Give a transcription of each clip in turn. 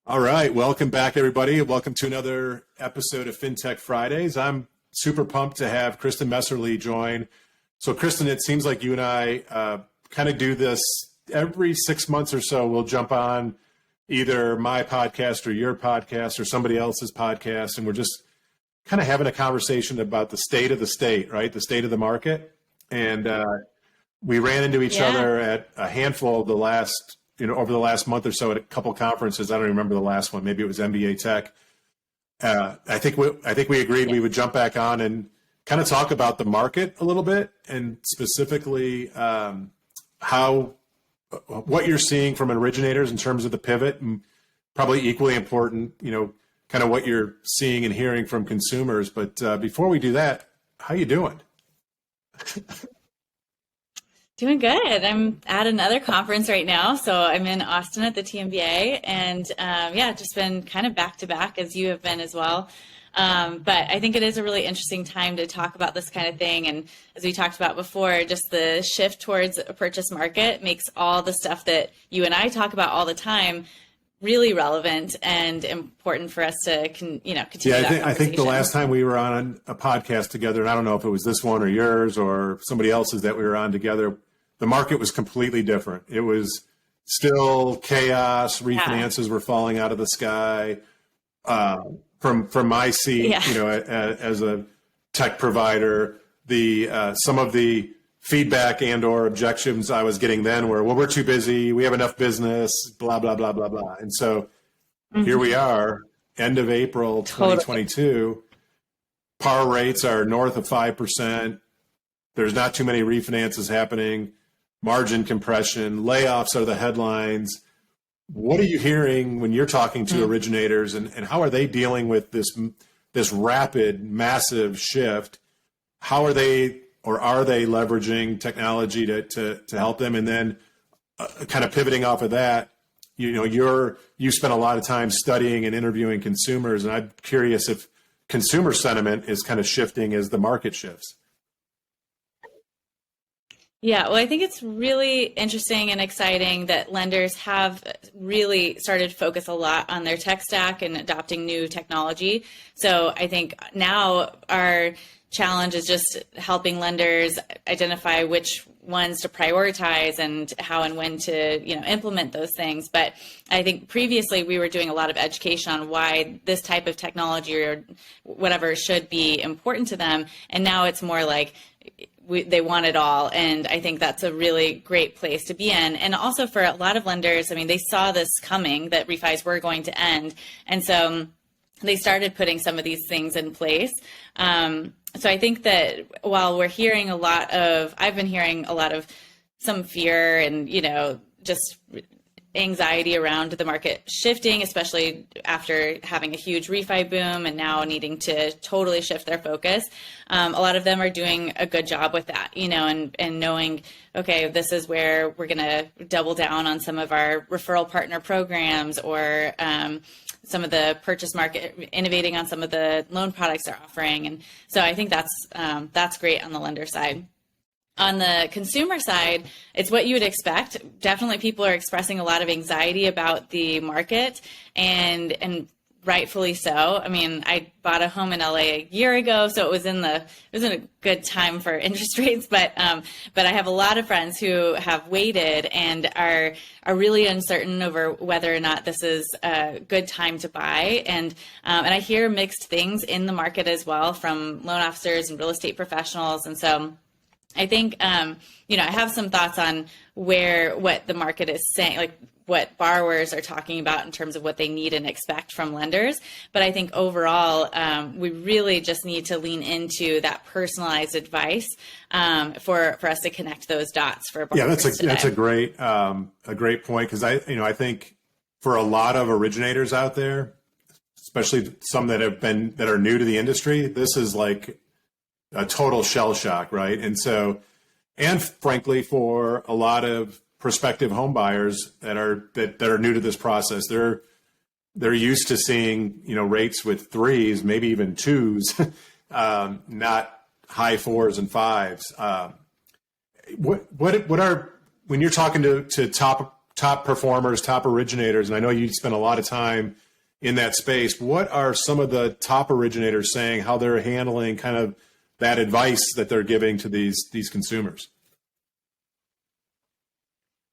All right. Welcome back, everybody. Welcome to another episode of Fintech Fridays. I'm super pumped to have Kristin Messerli join. So, Kristin, it seems like you and I kind of do this every 6 months or so. We'll jump on either my podcast or your podcast or somebody else's podcast, and we're just kind of having a conversation about the state of the state, right? The state of the market. And we ran into each other at a handful of the last over the last month or so at a couple conferences. I don't remember the last one. Maybe it was MBA Tech. I think we agreed we would jump back on and kind of talk about the market a little bit, and specifically what you're seeing from originators in terms of the pivot, and probably equally important, kind of what you're seeing and hearing from consumers. But before we do that, how you doing? Doing good. I'm at another conference right now. So I'm in Austin at the TMBA, and just been kind of back to back as you have been as well. But I think it is a really interesting time to talk about this kind of thing. And as we talked about before, just the shift towards a purchase market makes all the stuff that you and I talk about all the time really relevant and important for us to continue that conversation. I think the last time we were on a podcast together, and I don't know if it was this one or yours or somebody else's that we were on together, the market was completely different. It was still chaos. Refinances were falling out of the sky. From my seat, as a tech provider, some of the feedback and or objections I was getting then were, well, we're too busy. We have enough business, blah, blah, blah, blah, blah. And so here we are, end of April 2022. Par rates are north of 5%. There's not too many refinances happening. Margin compression, layoffs are the headlines. What are you hearing when you're talking to originators, and how are they dealing with this rapid, massive shift? How are they, or are they leveraging technology to help them? And then kind of pivoting off of that, you spent a lot of time studying and interviewing consumers, and I'm curious if consumer sentiment is kind of shifting as the market shifts. Yeah, well, I think it's really interesting and exciting that lenders have really started to focus a lot on their tech stack and adopting new technology. So I think now our challenge is just helping lenders identify which ones to prioritize and how and when to implement those things. But I think previously we were doing a lot of education on why this type of technology or whatever should be important to them. And now it's more like they want it all. And I think that's a really great place to be in. And also for a lot of lenders, they saw this coming, that refis were going to end. And so they started putting some of these things in place. So I think that while we're hearing I've been hearing a lot of some fear and, just anxiety around the market shifting, especially after having a huge refi boom and now needing to totally shift their focus. A lot of them are doing a good job with that, and knowing, okay, this is where we're going to double down on some of our referral partner programs, or some of the purchase market, innovating on some of the loan products they're offering. And so I think that's great on the lender side. On the consumer side, it's what you would expect. Definitely people are expressing a lot of anxiety about the market, and rightfully so. I bought a home in LA a year ago, so it was in a good time for interest rates, but I have a lot of friends who have waited and are really uncertain over whether or not this is a good time to buy. And I hear mixed things in the market as well from loan officers and real estate professionals. And so I think, I have some thoughts on what the market is saying, like what borrowers are talking about in terms of what they need and expect from lenders. But I think overall, we really just need to lean into that personalized advice for us to connect those dots for borrowers. Yeah, that's a great point, because I think for a lot of originators out there, especially some that are new to the industry, this is like a total shell shock, right? And so, and frankly, for a lot of prospective home buyers that are new to this process, they're used to seeing rates with 3s, maybe even 2s, not high 4s and 5s. What are, when you're talking to top top performers, top originators, and I know you spend a lot of time in that space. What are some of the top originators saying, how they're handling kind of that advice that they're giving to these consumers?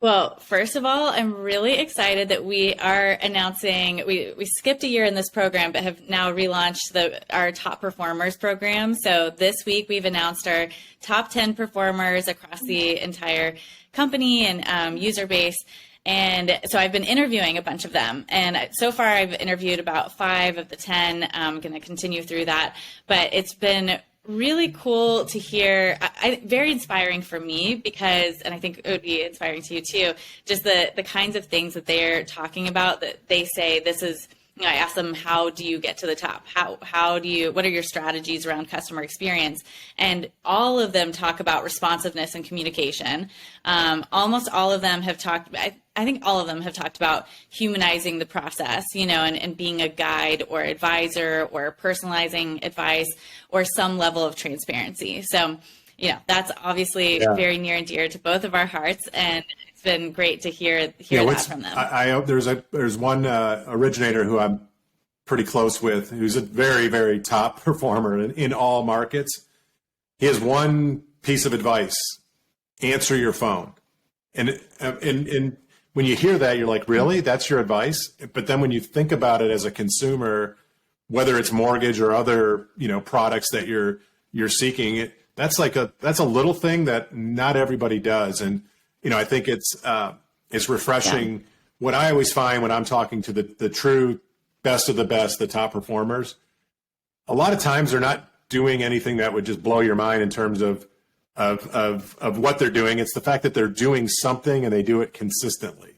Well, first of all, I'm really excited that we are announcing, we skipped a year in this program, but have now relaunched our top performers program. So this week we've announced our top 10 performers across the entire company and user base. And so I've been interviewing a bunch of them. And so far I've interviewed about 5 of the 10. I'm going to continue through that. But it's been really cool to hear, very inspiring for me because, and I think it would be inspiring to you too, just the kinds of things that they're talking about that they say this is, I ask them, how do you get to the top? How do you, what are your strategies around customer experience? And all of them talk about responsiveness and communication. Almost all of them have talked, I think all of them have talked about humanizing the process, and being a guide or advisor or personalizing advice or some level of transparency. So, that's obviously very near and dear to both of our hearts, and it's been great to hear that from them. There's one originator who I'm pretty close with, who's a very, very top performer in all markets. He has one piece of advice: answer your phone. And when you hear that, you're like, really? That's your advice? But then when you think about it as a consumer, whether it's mortgage or other, products that you're seeking, that's a little thing that not everybody does. And, I think it's refreshing. Yeah. What I always find when I'm talking to the true best of the best, the top performers, a lot of times they're not doing anything that would just blow your mind in terms of what they're doing. It's the fact that they're doing something and they do it consistently,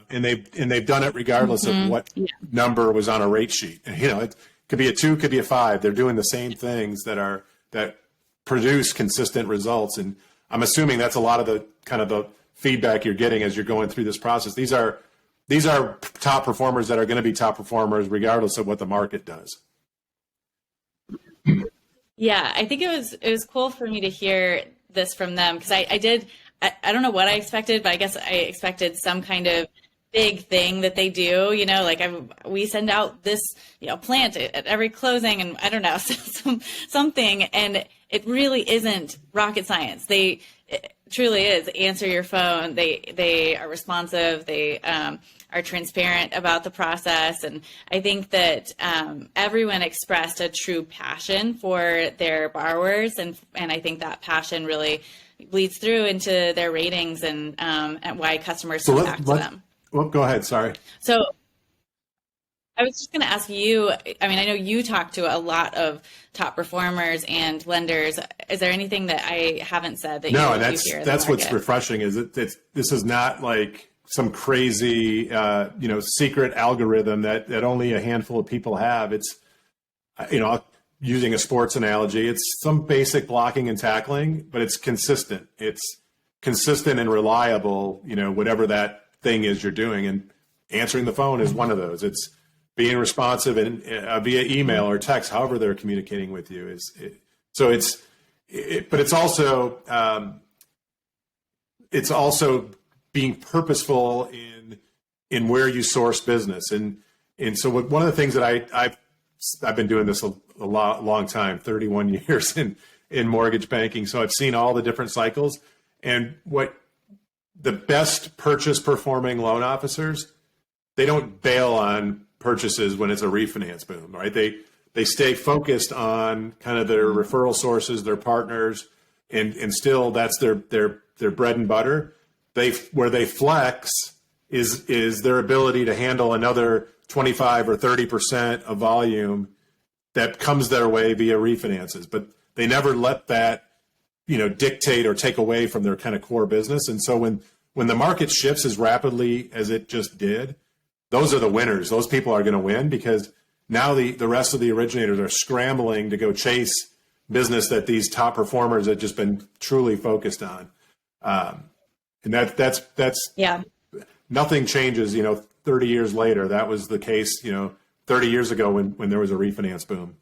and they've done it regardless of what number was on a rate sheet. And, it could be a 2, could be a 5. They're doing the same things that produce consistent results. And I'm assuming that's a lot of the kind of the feedback you're getting as you're going through this process. These are top performers that are going to be top performers regardless of what the market does. Yeah, I think it was cool for me to hear this from them because I don't know what I expected, but I guess I expected some kind of big thing that they do, we send out this, plant at every closing, and I don't know, something, and it really isn't rocket science. It truly is answer your phone. They are responsive. They are transparent about the process. And I think that everyone expressed a true passion for their borrowers. And I think that passion really bleeds through into their ratings and why customers come back to them. Well, go ahead. Sorry. So I was just going to ask you, I know you talk to a lot of top performers and lenders. Is there anything that I haven't said that you hear? That's what's refreshing is this is not like some crazy, secret algorithm that only a handful of people have. It's, using a sports analogy, it's some basic blocking and tackling, but it's consistent. It's consistent and reliable, whatever that thing is you're doing. And answering the phone is one of those. It's being responsive and via email or text, however they're communicating with you. But it's also being purposeful in where you source business. And so one of the things that I've been doing this a long time, 31 years in mortgage banking. So I've seen all the different cycles, and what the best purchase performing loan officers, they don't bail on purchases when it's a refinance boom, right? They stay focused on kind of their referral sources, their partners, and still that's their bread and butter. Where they flex is their ability to handle another 25 or 30% of volume that comes their way via refinances, but they never let that dictate or take away from their kind of core business. And so when the market shifts as rapidly as it just did, those are the winners. Those people are going to win because now the rest of the originators are scrambling to go chase business that these top performers have just been truly focused on. And that's nothing changes, 30 years later. That was the case, 30 years ago when there was a refinance boom.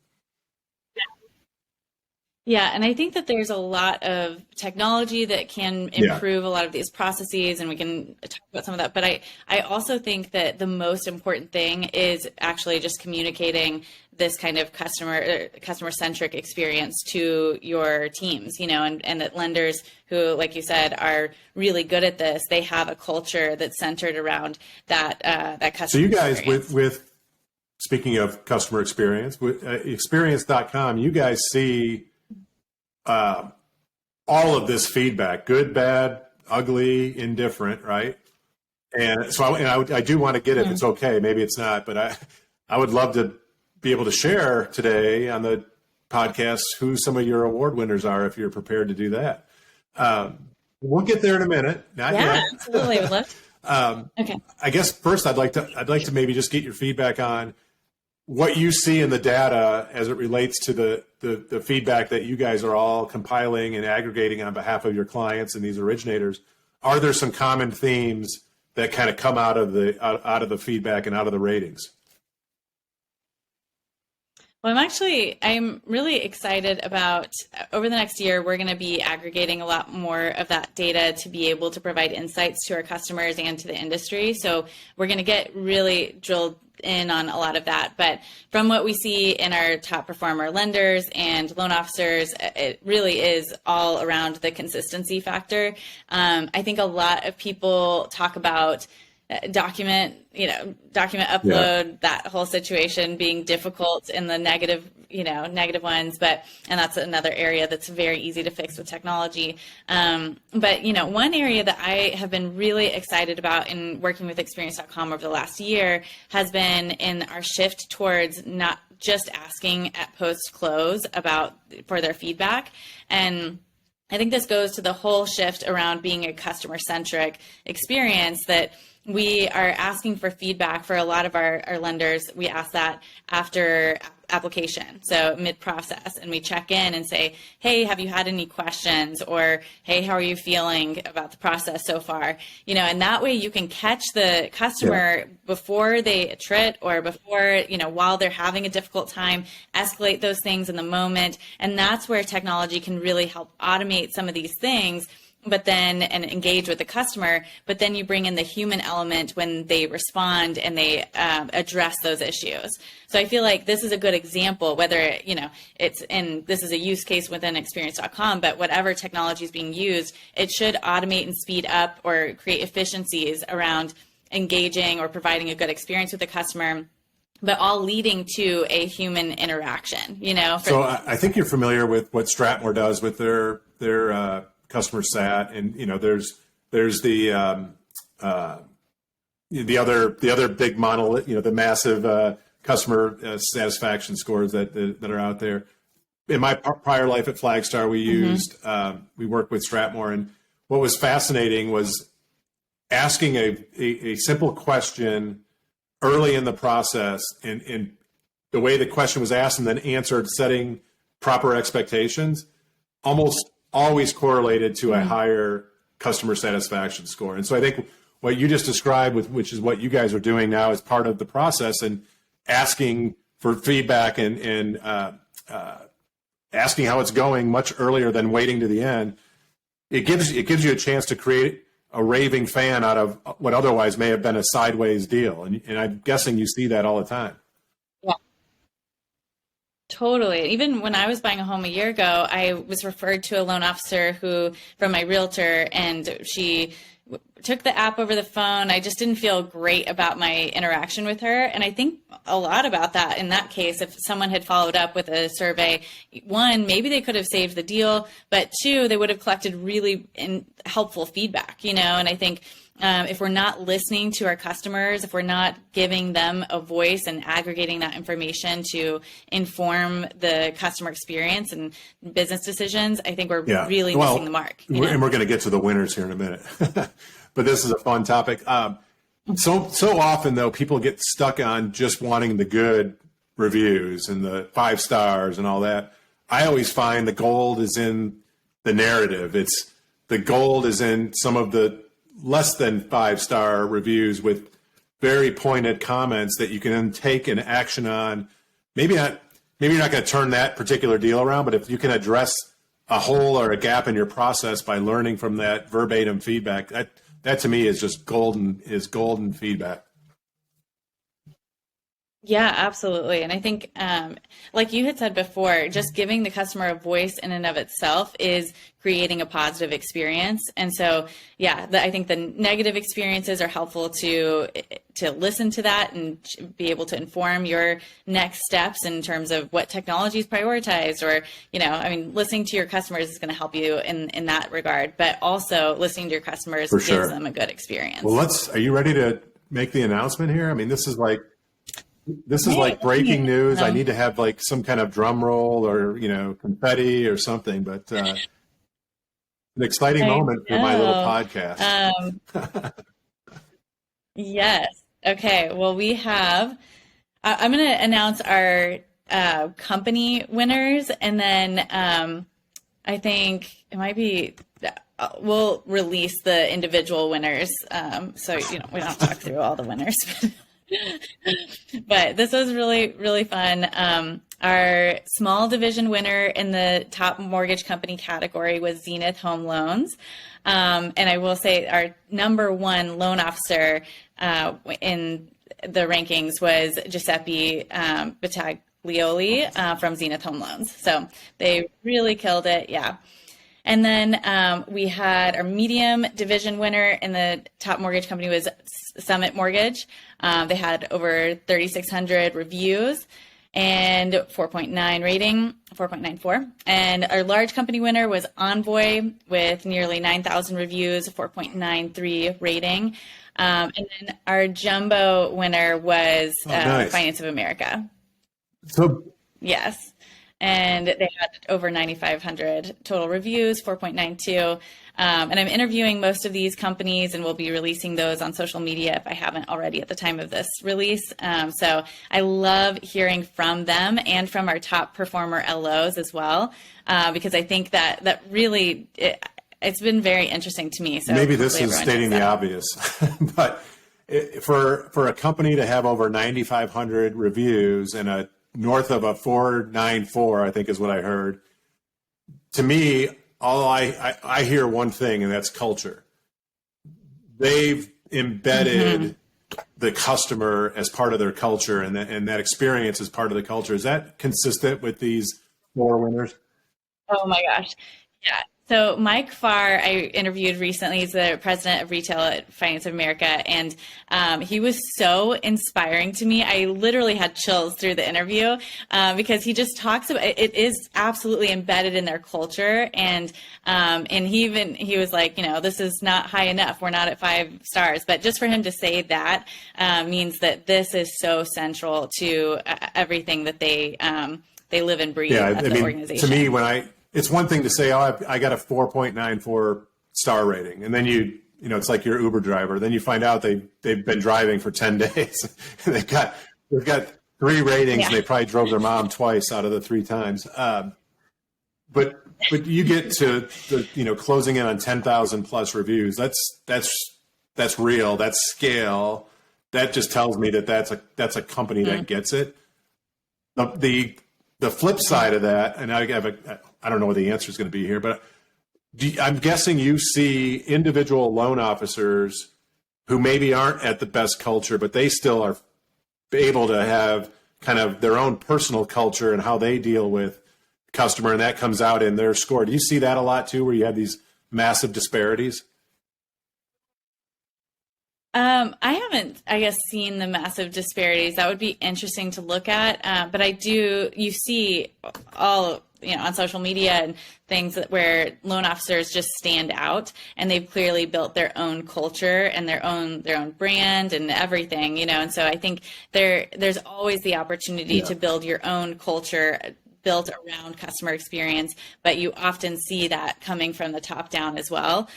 Yeah, and I think that there's a lot of technology that can improve a lot of these processes, and we can talk about some of that. But I also think that the most important thing is actually just communicating this kind of customer centric experience to your teams, and that lenders who, like you said, are really good at this, they have a culture that's centered around that customer. So you guys, experience. with speaking of customer experience, with experience.com, you guys see all of this feedback, good, bad, ugly, indifferent, right? And so I do want to get it. If it's okay, maybe it's not, but I would love to be able to share today on the podcast who some of your award winners are, if you're prepared to do that. We'll get there in a minute. Not yet. Absolutely. Would love. Okay. I guess first I'd like to maybe just get your feedback on what you see in the data as it relates to the feedback that you guys are all compiling and aggregating on behalf of your clients and these originators. Are there some common themes that kind of come out of the feedback and out of the ratings? Well, I'm really excited about over the next year, we're going to be aggregating a lot more of that data to be able to provide insights to our customers and to the industry. So we're going to get really drilled in on a lot of that. But from what we see in our top performer lenders and loan officers, it really is all around the consistency factor. I think a lot of people talk about document upload, that whole situation being difficult in the negative ones, and that's another area that's very easy to fix with technology. But one area that I have been really excited about in working with experience.com over the last year has been in our shift towards not just asking at post-close for their feedback. And I think this goes to the whole shift around being a customer-centric experience, that we are asking for feedback for a lot of our lenders. We ask that after application, so mid-process, and we check in and say, hey, have you had any questions? Or, hey, how are you feeling about the process so far? And that way you can catch the customer before they attrit or before, while they're having a difficult time, escalate those things in the moment. And that's where technology can really help automate some of these things, and engage with the customer, but then you bring in the human element when they respond and they address those issues. So I feel like this is a good example, whether, this is a use case within experience.com, but whatever technology is being used, it should automate and speed up or create efficiencies around engaging or providing a good experience with the customer, but all leading to a human interaction, So I think you're familiar with what Stratmore does with their customer sat, and there's the other big monolith, the massive customer satisfaction scores that are out there. In my prior life at Flagstar, we worked with Stratmore, and what was fascinating was asking a simple question early in the process, and the way the question was asked and then answered, setting proper expectations, almost always correlated to a higher customer satisfaction score. And so I think what you just described, which is what you guys are doing now as part of the process, and asking for feedback and asking how it's going much earlier than waiting to the end, it gives you a chance to create a raving fan out of what otherwise may have been a sideways deal. And I'm guessing you see that all the time. Totally. Even when I was buying a home a year ago, I was referred to a loan officer from my realtor, and she took the app over the phone. I just didn't feel great about my interaction with her. And I think a lot about that in that case, if someone had followed up with a survey, one, maybe they could have saved the deal, but two, they would have collected really helpful feedback, and I think if we're not listening to our customers, if we're not giving them a voice and aggregating that information to inform the customer experience and business decisions, I think we're really missing the mark. And we're going to get to the winners here in a minute. But this is a fun topic. So often, though, people get stuck on just wanting the good reviews and the 5 stars and all that. I always find the gold is in the narrative. The gold is in some of the less than 5-star reviews with very pointed comments that you can then take an action on. Maybe not maybe you're not going to turn that particular deal around, but if you can address a hole or a gap in your process by learning from that verbatim feedback, that to me is just golden feedback. Yeah, absolutely. And I think, like you had said before, just giving the customer a voice in and of itself is creating a positive experience. And so, yeah, I think the negative experiences are helpful to listen to that and be able to inform your next steps in terms of what technology is prioritized, or, listening to your customers is going to help you in that regard, but also listening to your customers gives them a good experience. Well, are you ready to make the announcement here? I mean, this is like breaking news. I need to have like some kind of drum roll or, confetti or something, but an exciting moment for my little podcast. Yes. Okay. Well, we have, I'm going to announce our company winners, and then I think it might be, we'll release the individual winners. So, we don't have to talk through all the winners. But this was really, really fun. Our small division winner in the top mortgage company category was Zenith Home Loans. And I will say our number one loan officer in the rankings was Giuseppe Battaglioli from Zenith Home Loans. So they really killed it. Yeah. And then we had our medium division winner in the top mortgage company was Summit Mortgage. They had over 3,600 reviews and 4.9 rating, 4.94. And our large company winner was Envoy with nearly 9,000 reviews, 4.93 rating. And then our jumbo winner was nice. Finance of America. So yes. And they had over 9,500 total reviews, 4.92. And I'm interviewing most of these companies, and we'll be releasing those on social media if I haven't already at the time of this release. So I love hearing from them and from our top performer LOs as well, because I think that really, it's been very interesting to me. So maybe this is stating the obvious, but for a company to have over 9,500 reviews and a north of a 4.94, I think is what I heard. To me, I hear one thing, and that's culture. They've embedded the customer as part of their culture, and that experience is part of the culture. Is that consistent with these 4 winners? Oh my gosh. Yeah. So Mike Farr, I interviewed recently. He's the president of retail at Finance of America, and he was so inspiring to me. I literally had chills through the interview because he just talks about it is absolutely embedded in their culture, and he was like, this is not high enough. We're not at 5 stars, but just for him to say that means that this is so central to everything that they live and breathe at the organization. To me, it's one thing to say, I got a 4.94 star rating. And then it's like your Uber driver. Then you find out they've been driving for 10 days. they've got 3 ratings, and they probably drove their mom twice out of the 3 times. But you get to the, closing in on 10,000 plus reviews. That's real. That's scale. That just tells me that that's a company that gets it. The flip side of that, and I don't know what the answer is going to be here, but I'm guessing you see individual loan officers who maybe aren't at the best culture, but they still are able to have kind of their own personal culture and how they deal with customer, and that comes out in their score. Do you see that a lot too, where you have these massive disparities? I haven't, seen the massive disparities. That would be interesting to look at. But you see all, on social media and things where loan officers just stand out, and they've clearly built their own culture and their own brand and everything, and so I think there's always the opportunity to build your own culture built around customer experience, but you often see that coming from the top down as well.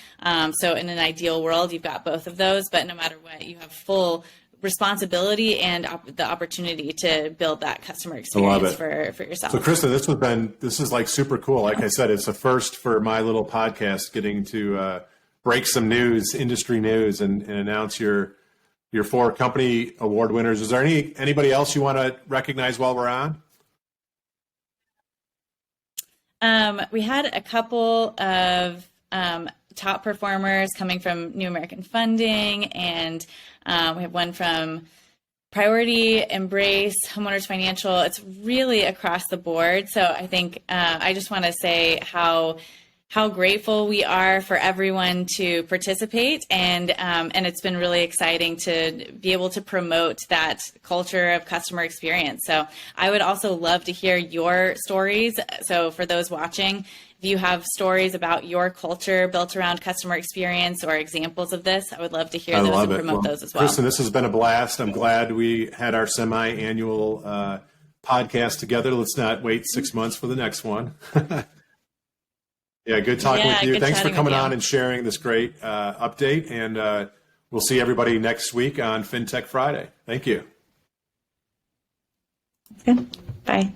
So in an ideal world, you've got both of those, but no matter what, you have full responsibility and the opportunity to build that customer experience for yourself. So Kristin, this is like super cool. Like I said, it's a first for my little podcast, getting to break some news, industry news, and announce your 4 company award winners. Is there anybody else you want to recognize while we're on? We had a couple of top performers coming from New American Funding, and we have one from Priority, Embrace, Homeowners Financial. It's really across the board. So I think I just want to say how grateful we are for everyone to participate, and it's been really exciting to be able to promote that culture of customer experience. So I would also love to hear your stories. So for those watching, if you have stories about your culture built around customer experience or examples of this, I would love to hear those and promote those as well. Kristin, this has been a blast. I'm glad we had our semi-annual podcast together. Let's not wait 6 months for the next one. Yeah, good talking with you. Thanks for coming on and sharing this great update. And we'll see everybody next week on FinTech Friday. Thank you. Good. Bye.